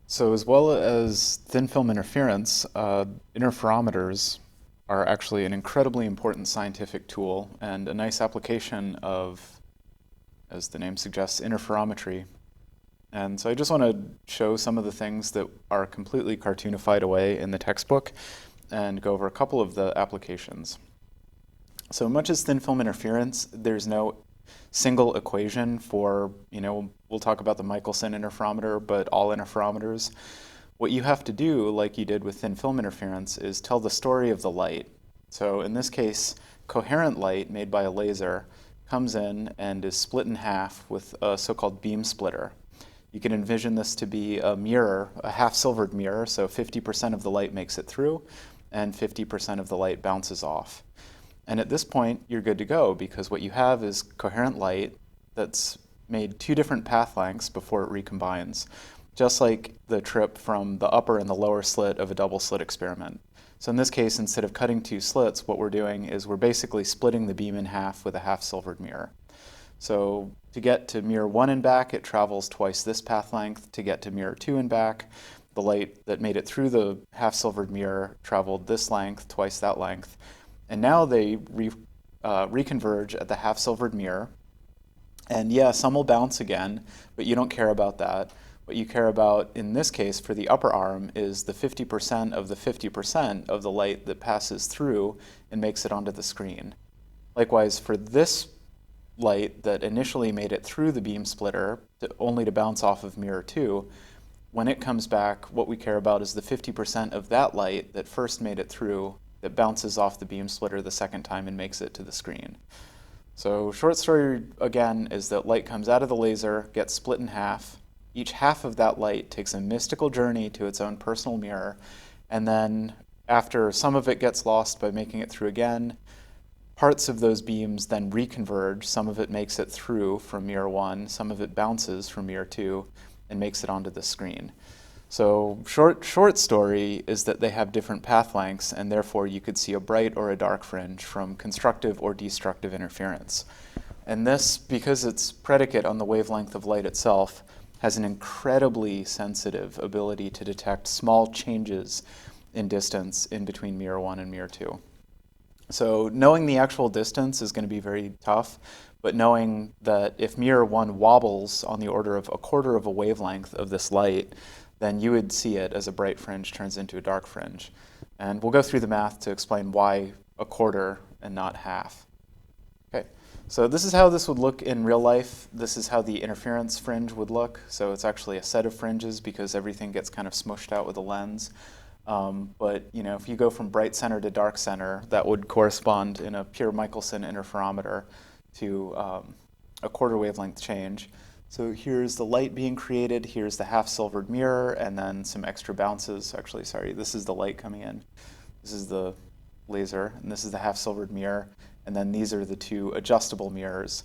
So as well as thin film interference, interferometers are actually an incredibly important scientific tool and a nice application of, as the name suggests, interferometry. And so I just want to show some of the things that are completely cartoonified away in the textbook and go over a couple of the applications. So much as thin film interference, there's no single equation for, we'll talk about the Michelson interferometer, but all interferometers. What you have to do, like you did with thin film interference, is tell the story of the light. So in this case, coherent light made by a laser comes in and is split in half with a so-called beam splitter. You can envision this to be a mirror, a half-silvered mirror, so 50% of the light makes it through and 50% of the light bounces off. And at this point, you're good to go because what you have is coherent light that's made two different path lengths before it recombines, just like the trip from the upper and the lower slit of a double slit experiment. So in this case, instead of cutting two slits, what we're doing is we're basically splitting the beam in half with a half-silvered mirror. So to get to mirror 1 and back, it travels twice this path length. To get to mirror 2 and back, the light that made it through the half-silvered mirror traveled this length, twice that length. And now they reconverge at the half-silvered mirror. And yeah, some will bounce again, but you don't care about that. What you care about in this case for the upper arm is the 50% of the 50% of the light that passes through and makes it onto the screen. Likewise, for this light that initially made it through the beam splitter only to bounce off of mirror 2, when it comes back, what we care about is the 50% of that light that first made it through that bounces off the beam splitter the second time and makes it to the screen. So short story again is that light comes out of the laser, gets split in half. Each half of that light takes a mystical journey to its own personal mirror, and then after some of it gets lost by making it through again, parts of those beams then reconverge. Some of it makes it through from mirror 1, some of it bounces from mirror 2 and makes it onto the screen. So short story is that they have different path lengths, and therefore you could see a bright or a dark fringe from constructive or destructive interference. And this, because it's predicate on the wavelength of light itself, has an incredibly sensitive ability to detect small changes in distance in between mirror 1 and mirror 2. So knowing the actual distance is going to be very tough, but knowing that if mirror 1 wobbles on the order of a quarter of a wavelength of this light, then you would see it as a bright fringe turns into a dark fringe. And we'll go through the math to explain why a quarter and not half. Okay, so this is how this would look in real life. This is how the interference fringe would look. So it's actually a set of fringes because everything gets kind of smushed out with a lens. But if you go from bright center to dark center, that would correspond in a pure Michelson interferometer to a quarter wavelength change. So here's the light being created, here's the half-silvered mirror, and then some extra bounces. Actually, sorry, this is the light coming in. This is the laser, and this is the half-silvered mirror, and then these are the two adjustable mirrors.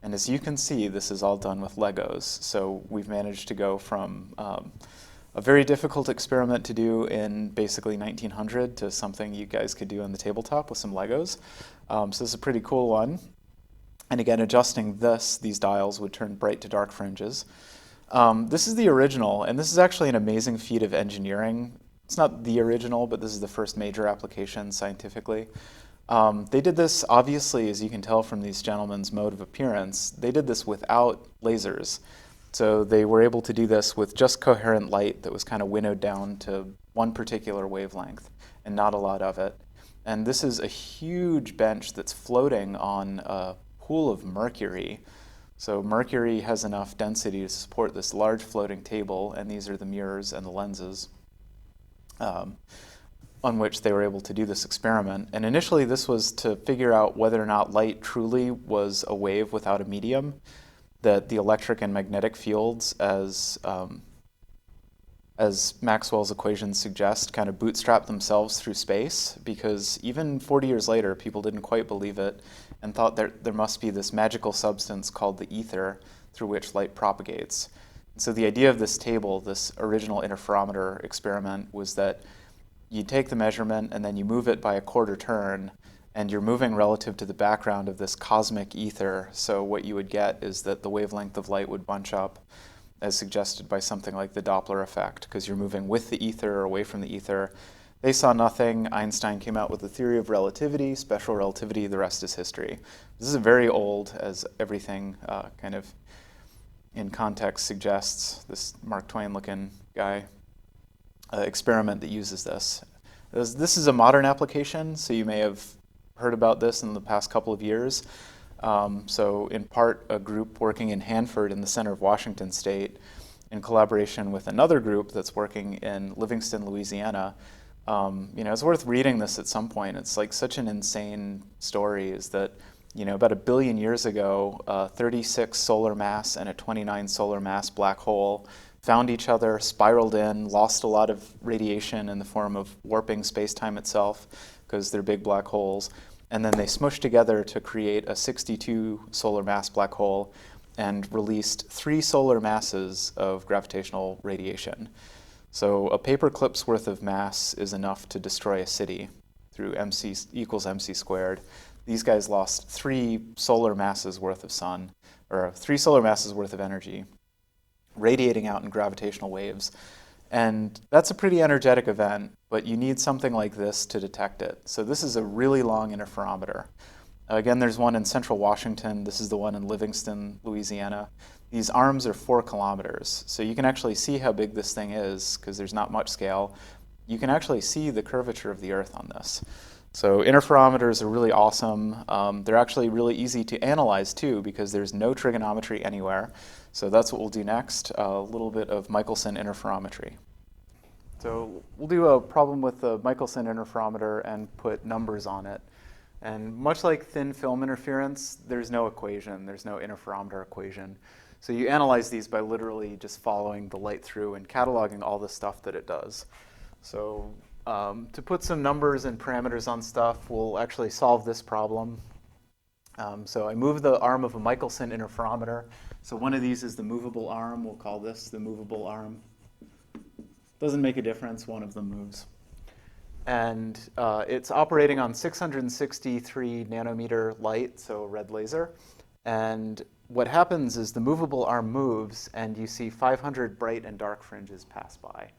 And as you can see, this is all done with Legos. So we've managed to go from a very difficult experiment to do in basically 1900 to something you guys could do on the tabletop with some Legos. So this is a pretty cool one. And again, adjusting these dials would turn bright to dark fringes. This is the original, and this is actually an amazing feat of engineering. It's not the original, but this is the first major application scientifically. They did this, obviously, as you can tell from these gentlemen's mode of appearance, they did this without lasers. So they were able to do this with just coherent light that was kind of winnowed down to one particular wavelength and not a lot of it. And this is a huge bench that's floating on a pool of mercury. So mercury has enough density to support this large floating table, and these are the mirrors and the lenses on which they were able to do this experiment. And initially this was to figure out whether or not light truly was a wave without a medium, that the electric and magnetic fields, as Maxwell's equations suggest, kind of bootstrap themselves through space, because even 40 years later, people didn't quite believe it and thought there must be this magical substance called the ether through which light propagates. And so the idea of this table, this original interferometer experiment, was that you take the measurement and then you move it by a quarter turn, and you're moving relative to the background of this cosmic ether. So what you would get is that the wavelength of light would bunch up as suggested by something like the Doppler effect, because you're moving with the ether or away from the ether. They saw nothing. Einstein came out with the theory of relativity, special relativity, the rest is history. This is very old, as everything kind of in context suggests, this Mark Twain-looking guy experiment that uses this. This is a modern application, so you may have heard about this in the past couple of years. So in part, a group working in Hanford in the center of Washington State, in collaboration with another group that's working in Livingston, Louisiana. It's worth reading this at some point. It's like such an insane story, is that about 1 billion years ago, a 36 solar mass and a 29 solar mass black hole found each other, spiraled in, lost a lot of radiation in the form of warping space-time itself, because they're big black holes, and then they smushed together to create a 62 solar mass black hole and released 3 solar masses of gravitational radiation. So a paperclip's worth of mass is enough to destroy a city through mc equals mc squared. These guys lost 3 solar masses worth of sun, or 3 solar masses worth of energy, radiating out in gravitational waves. And that's a pretty energetic event, but you need something like this to detect it. So this is a really long interferometer. Again, there's one in central Washington. This is the one in Livingston, Louisiana. These arms are 4 kilometers. So you can actually see how big this thing is, because there's not much scale. You can actually see the curvature of the Earth on this. So interferometers are really awesome. They're actually really easy to analyze too, because there's no trigonometry anywhere. So that's what we'll do next, a little bit of Michelson interferometry. So we'll do a problem with the Michelson interferometer and put numbers on it. And much like thin film interference, there's no equation, there's no interferometer equation. So you analyze these by literally just following the light through and cataloging all the stuff that it does. So to put some numbers and parameters on stuff, we'll actually solve this problem. So I move the arm of a Michelson interferometer. So one of these is the movable arm. We'll call this the movable arm. Doesn't make a difference, one of them moves. And it's operating on 663 nanometer light, so red laser. And what happens is the movable arm moves, and you see 500 bright and dark fringes pass by.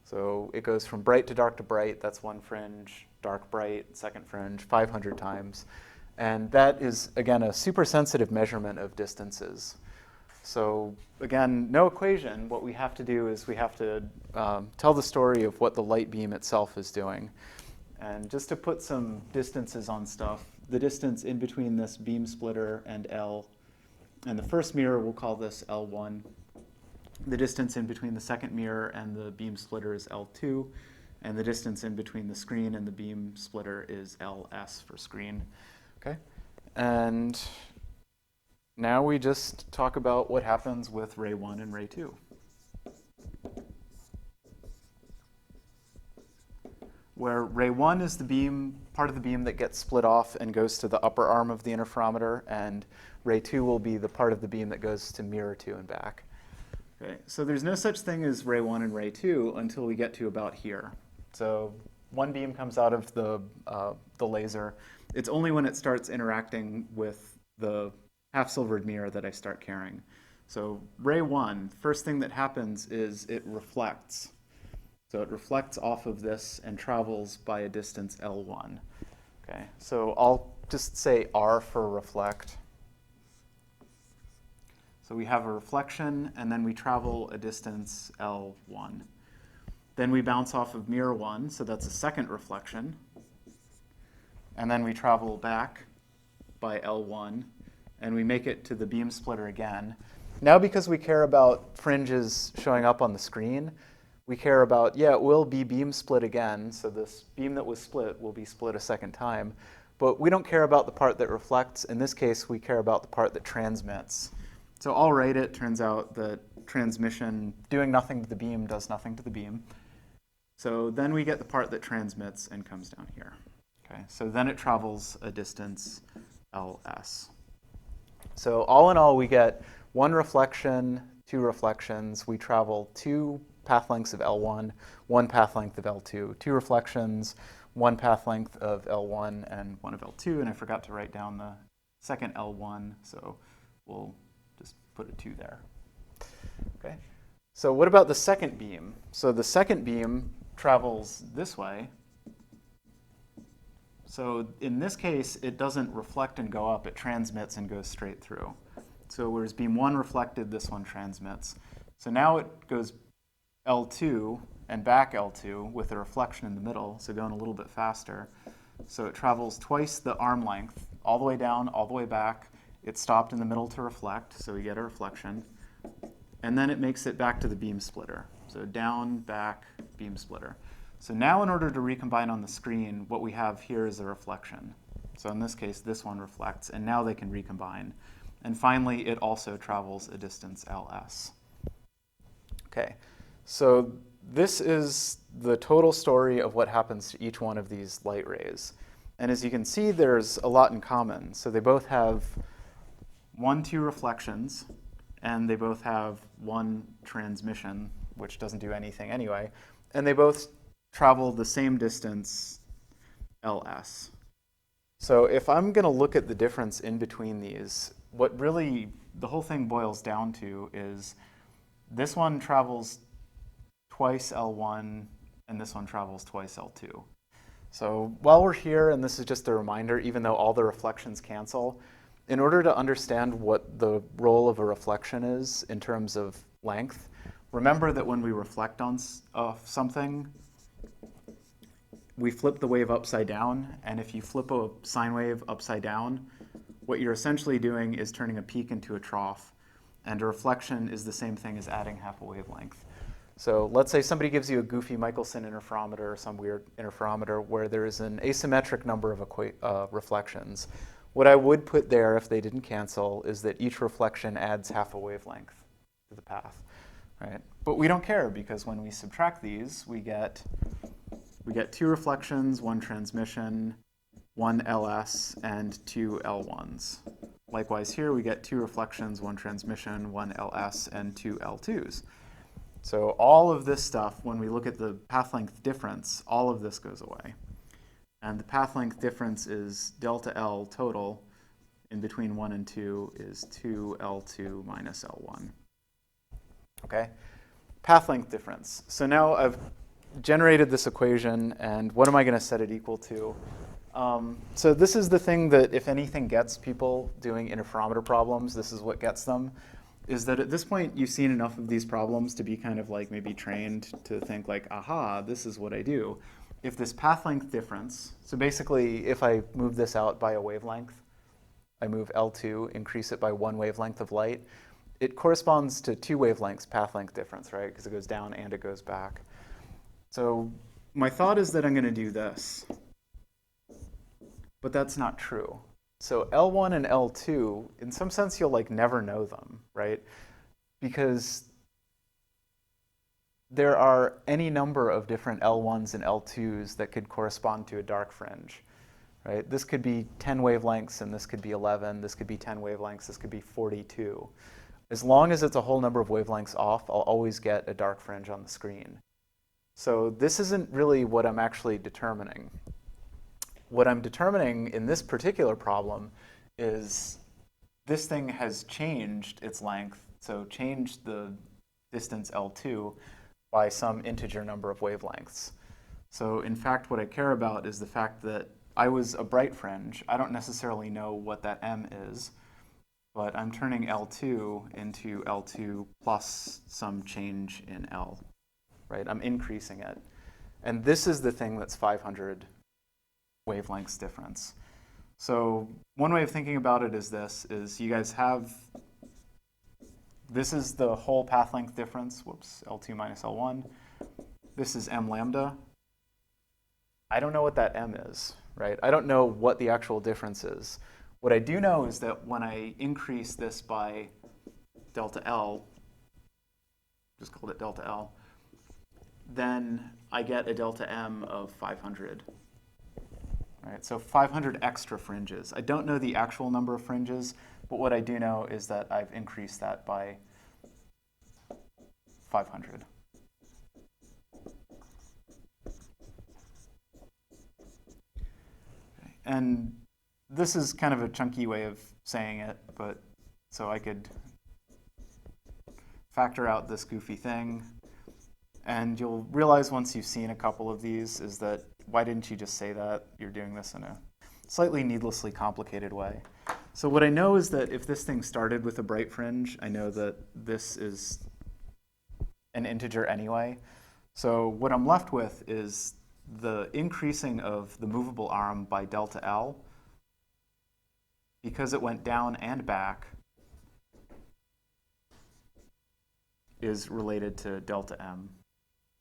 So it goes from bright to bright. That's one fringe, dark, bright, second fringe, 500 times. And that is, again, a super sensitive measurement of distances. So again, no equation. What we have to do is we have to tell the story of what the light beam itself is doing. And just to put some distances on stuff, the distance in between this beam splitter and L, and the first mirror, we'll call this L1. The distance in between the second mirror and the beam splitter is L2. And the distance in between the screen and the beam splitter is LS for screen. Okay? And now we just talk about what happens with ray 1 and ray 2. Where ray 1 is the beam, part of the beam that gets split off and goes to the upper arm of the interferometer, and ray 2 will be the part of the beam that goes to mirror 2 and back. Okay, so there's no such thing as ray 1 and ray 2 until we get to about here. So one beam comes out of the laser. It's only when it starts interacting with the half-silvered mirror that I start caring. So ray 1, first thing that happens is it reflects. So it reflects off of this and travels by a distance L1. Okay, so I'll just say R for reflect. So we have a reflection, and then we travel a distance L1. Then we bounce off of mirror 1, so that's a second reflection. And then we travel back by L1, and we make it to the beam splitter again. Now, because we care about fringes showing up on the screen, we care about, yeah, it will be beam split again, so this beam that was split will be split a second time. But we don't care about the part that reflects. In this case, we care about the part that transmits. So I'll write it. Turns out that transmission, doing nothing to the beam, does nothing to the beam. So then we get the part that transmits and comes down here. Okay, so then it travels a distance LS. So all in all, we get 1 reflection, 2 reflections. We travel 2 path lengths of L1, 1 path length of L2, 2 reflections, 1 path length of L1 and 1 of L2. And I forgot to write down the second L1, so we'll just put a 2 there. Okay. So what about the second beam? So the second beam travels this way. So in this case, it doesn't reflect and go up. It transmits and goes straight through. So whereas beam 1 reflected, this one transmits. So now it goes L2 and back L2 with a reflection in the middle, so going a little bit faster. So it travels twice the arm length, all the way down, all the way back. It stopped in the middle to reflect, so we get a reflection. And then it makes it back to the beam splitter. So down, back, beam splitter. So now in order to recombine on the screen, what we have here is a reflection. So in this case, this one reflects, and now they can recombine. And finally, it also travels a distance ls. Okay, so this is the total story of what happens to each one of these light rays. And as you can see, there's a lot in common. So they both have 1, 2 reflections, and they both have 1 transmission, which doesn't do anything anyway. And they both travel the same distance, ls. So if I'm going to look at the difference in between these, what really the whole thing boils down to is this one travels twice L1, and this one travels twice L2. So while we're here, and this is just a reminder, even though all the reflections cancel, in order to understand what the role of a reflection is in terms of length, remember that when we reflect on something, we flip the wave upside down, and if you flip a sine wave upside down, what you're essentially doing is turning a peak into a trough, and a reflection is the same thing as adding half a wavelength. So let's say somebody gives you a goofy Michelson interferometer or some weird interferometer where there is an asymmetric number of reflections. What I would put there if they didn't cancel is that each reflection adds half a wavelength to the path, right? But we don't care because when we subtract these, we get 2 reflections, 1 transmission, 1 ls, and 2 L1s. Likewise here, we get 2 reflections, 1 transmission, 1 ls, and 2 L2s. So all of this stuff, when we look at the path length difference, all of this goes away. And the path length difference is delta L total in between 1 and 2 is 2L2 minus L1. Okay? Path length difference. So now I've generated this equation, and what am I going to set it equal to? So this is the thing that, if anything gets people doing interferometer problems, this is what gets them, is that at this point you've seen enough of these problems to be kind of like maybe trained to think like, aha, this is what I do. If this path length difference, so basically if I move this out by a wavelength, I move L2, increase it by 1 wavelength of light, it corresponds to 2 wavelengths path length difference, right? Because it goes down and it goes back. So my thought is that I'm going to do this. But that's not true. So L1 and L2, in some sense, you'll like never know them, right? Because there are any number of different L1s and L2s that could correspond to a dark fringe, right? This could be 10 wavelengths, and this could be 11. This could be 10 wavelengths. This could be 42. As long as it's a whole number of wavelengths off, I'll always get a dark fringe on the screen. So this isn't really what I'm actually determining. What I'm determining in this particular problem is this thing has changed its length, so changed the distance L2 by some integer number of wavelengths. So in fact, what I care about is the fact that I was a bright fringe. I don't necessarily know what that M is, but I'm turning L2 into L2 plus some change in L, right? I'm increasing it. And this is the thing that's 500 wavelengths difference. So one way of thinking about it is this, is you guys have, this is the whole path length difference, whoops, L2 minus L1. This is M lambda. I don't know what that M is, right? I don't know what the actual difference is. What I do know is that when I increase this by delta L, just called it delta L, then I get a delta M of 500. Right, so 500 extra fringes. I don't know the actual number of fringes, but what I do know is that I've increased that by 500. Okay. And this is kind of a chunky way of saying it, but so I could factor out this goofy thing. And you'll realize once you've seen a couple of these is that why didn't you just say that? You're doing this in a slightly needlessly complicated way. So what I know is that if this thing started with a bright fringe, I know that this is an integer anyway. So what I'm left with is the increasing of the movable arm by delta L, because it went down and back, is related to delta M.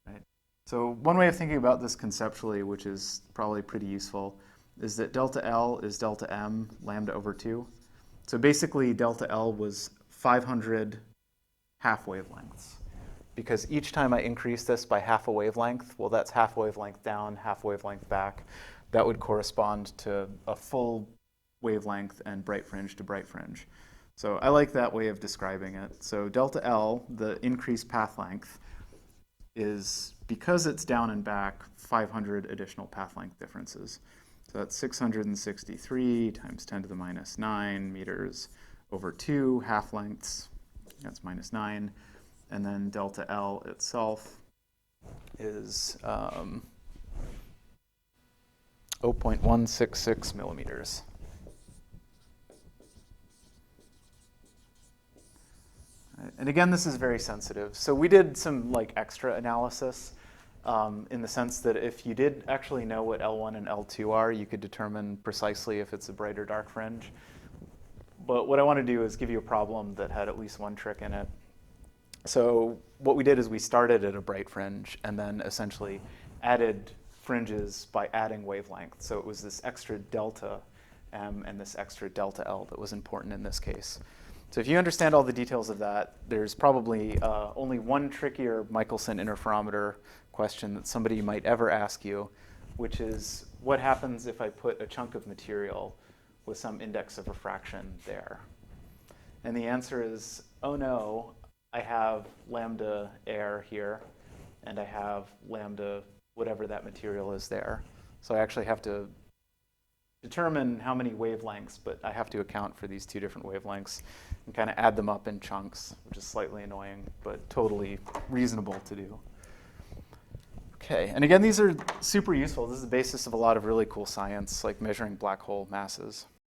Right? So one way of thinking about this conceptually, which is probably pretty useful, is that delta L is delta M lambda over 2. So basically delta L was 500 half wavelengths. Because each time I increase this by half a wavelength, well, that's half wavelength down, half wavelength back. That would correspond to a full wavelength and bright fringe to bright fringe. So I like that way of describing it. So delta L, the increased path length, is, because it's down and back, 500 additional path length differences. So that's 663 times 10 to the minus 9 meters over 2 half lengths. That's minus 9. And then delta L itself is 0.166 millimeters. And again, this is very sensitive. So we did some extra analysis in the sense that if you did actually know what L1 and L2 are, you could determine precisely if it's a bright or dark fringe. But what I want to do is give you a problem that had at least one trick in it. So what we did is we started at a bright fringe and then essentially added fringes by adding wavelength. So it was this extra delta M and this extra delta L that was important in this case. So if you understand all the details of that, there's probably only one trickier Michelson interferometer question that somebody might ever ask you, which is what happens if I put a chunk of material with some index of refraction there? And the answer is, oh no, I have lambda air here, and I have lambda whatever that material is there. So I actually have to determine how many wavelengths, but I have to account for these two different wavelengths and kind of add them up in chunks, which is slightly annoying, but totally reasonable to do. Okay, and again, these are super useful. This is the basis of a lot of really cool science, like measuring black hole masses.